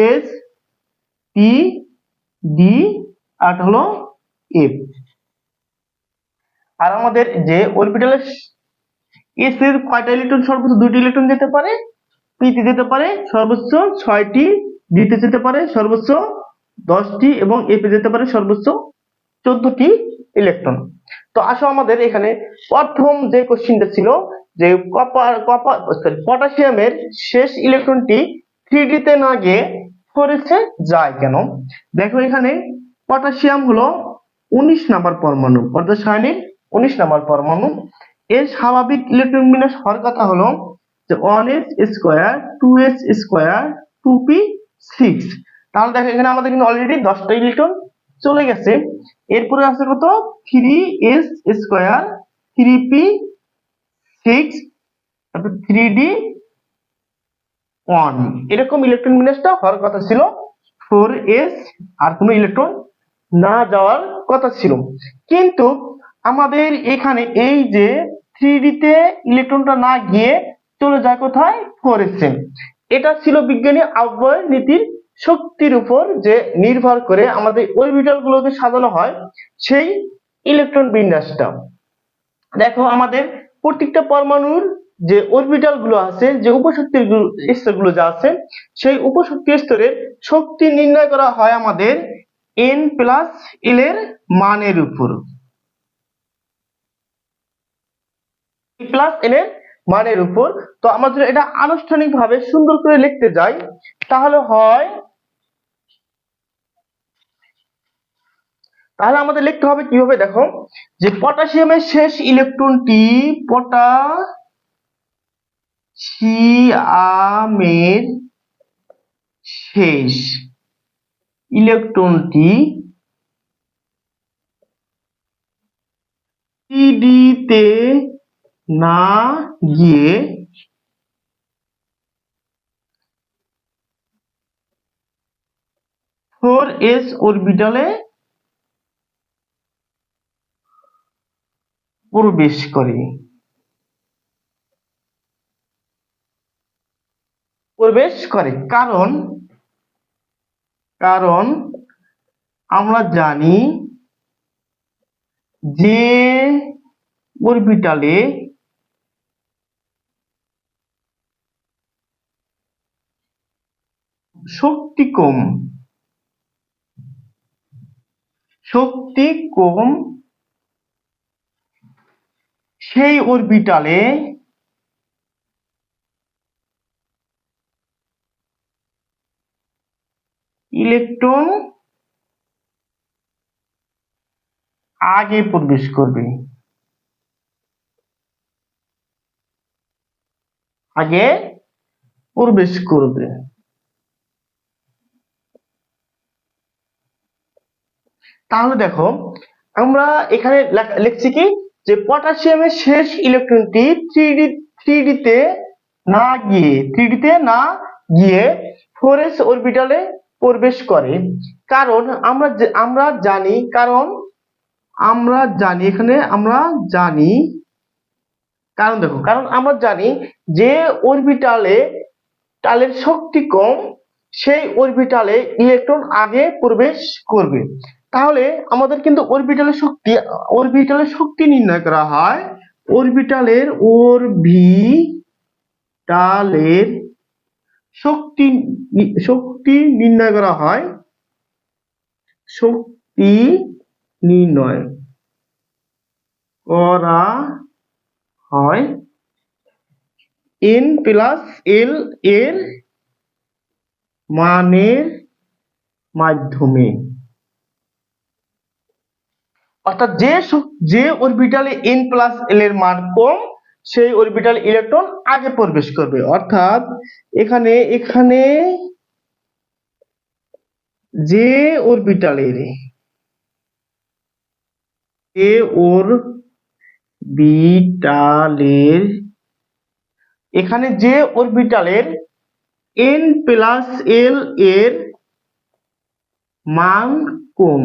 S P D আর হলো F. আর আমাদের যে অরবিটালের এস এর কয়টা ইলেকট্রন, সর্বোচ্চ 2টি ইলেকট্রন যেতে পারে, পি তে যেতে পারে সর্বোচ্চ 6টি, ডি তে যেতে পারে সর্বোচ্চ 10টি এবং এফ এ যেতে পারে সর্বোচ্চ 14টি ইলেকট্রন। তো আসো আমাদের এখানে প্রথম যে কোশ্চেনটা ছিল যে পটাশিয়ামের শেষ ইলেকট্রনটি 3D তে না গিয়ে 4s এ যায় কেন? দেখো এখানে পটাশিয়াম হলো 19 নাম্বার পরমাণু, রাসায়নিক 19 নাম্বার পরমাণু। এর স্বাভাবিক ইলেকট্রন বিন্যাস হওয়ার কথা হলো যে 1s square 2s square 2p6। তাহলে দেখো এখানে আমাদের কিন্তু অলরেডি 10টা ইলেকট্রন চলে গেছে। এরপরে আছে কত 3s স্কয়ার 3p6 তারপর 3d1। এরকম ইলেকট্রন বিন্যাসটা হওয়ার কথা ছিল। 4s আর কোনো ইলেকট্রন না যাওয়ার কথা ছিল, কিন্তু আমাদের এখানে এই যে 3d তে ইলেকট্রনটা না গিয়ে চলে যায় কোথায় 4s এ। এটা ছিল বিজ্ঞানী আবহাওয়ার নীতির শক্তির উপর যে নির্ভর করে আমাদের অরবিটাল গুলোকে সাজানো হয় সেই ইলেকট্রন বিন্যাসটা। দেখো আমাদের প্রত্যেকটা পরমাণুর যে অরবিটাল গুলো আছে, যে উপশক্তির স্তরগুলো যা আছে, সেই উপশক্তি স্তরের শক্তি নির্ণয় করা হয় আমাদের n+l এর মানের উপর। n+l এর মানের উপর। তো আমরা যদি এটা আনুষ্ঠানিকভাবে সুন্দর করে লিখতে যাই তাহলে আমাদের লিখতে হবে কিভাবে, দেখো যে পটাশিয়ামের শেষ ইলেকট্রনটি পটাশিয়ামের শেষ ইলেকট্রনটি 3d তে না গিয়ে 4s অরবিটালে প্রবেশ করে। কারণ আমরা জানি যে অরবিটালে শক্তি কম সেই অরবিটালে ইলেকট্রন আগে প্রবেশ করবে। তাহলে দেখো আমরা এখানে লিখছি কি যে পটাশিয়ামের শেষ ইলেকট্রনটি 3d তে না গিয়ে 4s অরবিটালে প্রবেশ করে। কারণ আমরা জানি কারণ আমরা জানি যে অরবিটালের শক্তি কম সেই অরবিটালে ইলেকট্রন আগে প্রবেশ করবে। তাহলে আমাদের কিন্তু অরবিটালের শক্তি নির্ণয় করা হয় অরবিটালের শক্তি নির্ণয় করা হয় n+l এর মানের মাধ্যমে। অর্থাৎ যে অরবিটালে n+l এর মান কম সেই অরবিটালে ইলেকট্রন আগে প্রবেশ করবে। অর্থাৎ এখানে যে অরবিটালের n+l এর মান কম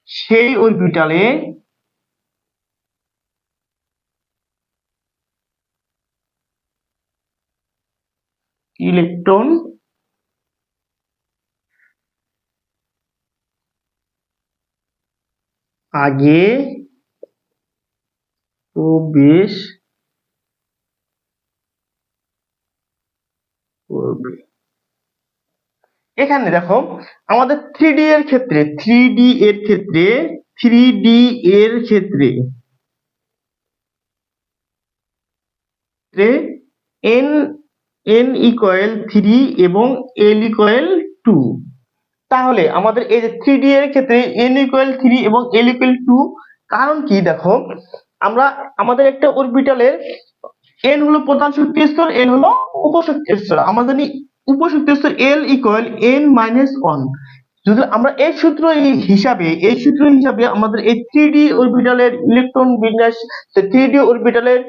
সেই অরবিটালে ইলেকট্রন আগে প্রবেশ করবে। এখানে দেখো আমাদের 3D এর ক্ষেত্রে 3D এর ক্ষেত্রে 3D এর ক্ষেত্রে n n ইকুয়াল 3 এবং l ইকুয়াল 2। তাহলে আমাদের এই যে 3D এর ক্ষেত্রে n ইকুয়াল 3 এবং l ইকুয়াল 2 কারণ কি দেখো আমরা আমাদের একটা অরবিটালের n হলো প্রধান শক্তি স্তর, l হলো উপশক্তি স্তর। আমরা জানি উপশক্তি স্তর l ইকুয়াল n মাইনাস 1। যদি আমরা এই সূত্র হিসাবে আমাদের এই 3D অরবিটালের ইলেকট্রন বিন্যাস 3D অরবিটালের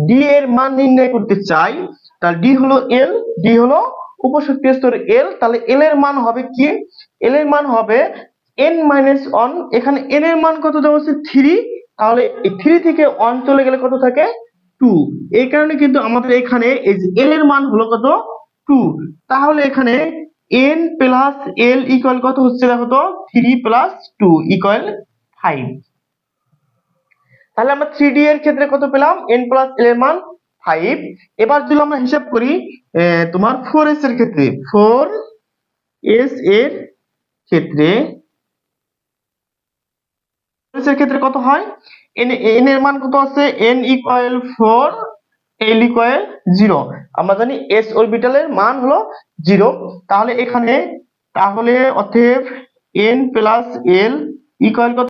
d এর মান নির্ণয় করতে চাই, তাহলে d হলো l, d হলো উপশক্তি স্তর l, তাহলে l এর মান হবে কি? l এর মান হবে n মাইনাস 1। এখানে n এর মান কত দেওয়া আছে 3, তাহলে এই 3 থেকে 1 চলে গেলে কত থাকে 2। এই কারণে কিন্তু আমাদের এখানে এই যে l এর মান হলো কত 2। তাহলে এখানে n প্লাস l ইকুয়াল কত হচ্ছে দেখো তো 3 প্লাস 2 ইকুয়াল 5। তাহলে আমরা 3D এর ক্ষেত্রে কত পেলাম n প্লাস l এর মান 5। এবার যদি আমরা হিসাব করি তোমার 4s এর ক্ষেত্রে 4s এর ক্ষেত্রে কত হয় n এর মান কত আছে n ইকুয়াল 4 l ইকুয়াল 0। আমরা জানি s অরবিটালের মান হলো 0। তাহলে অতএব n প্লাস l ইকুয়াল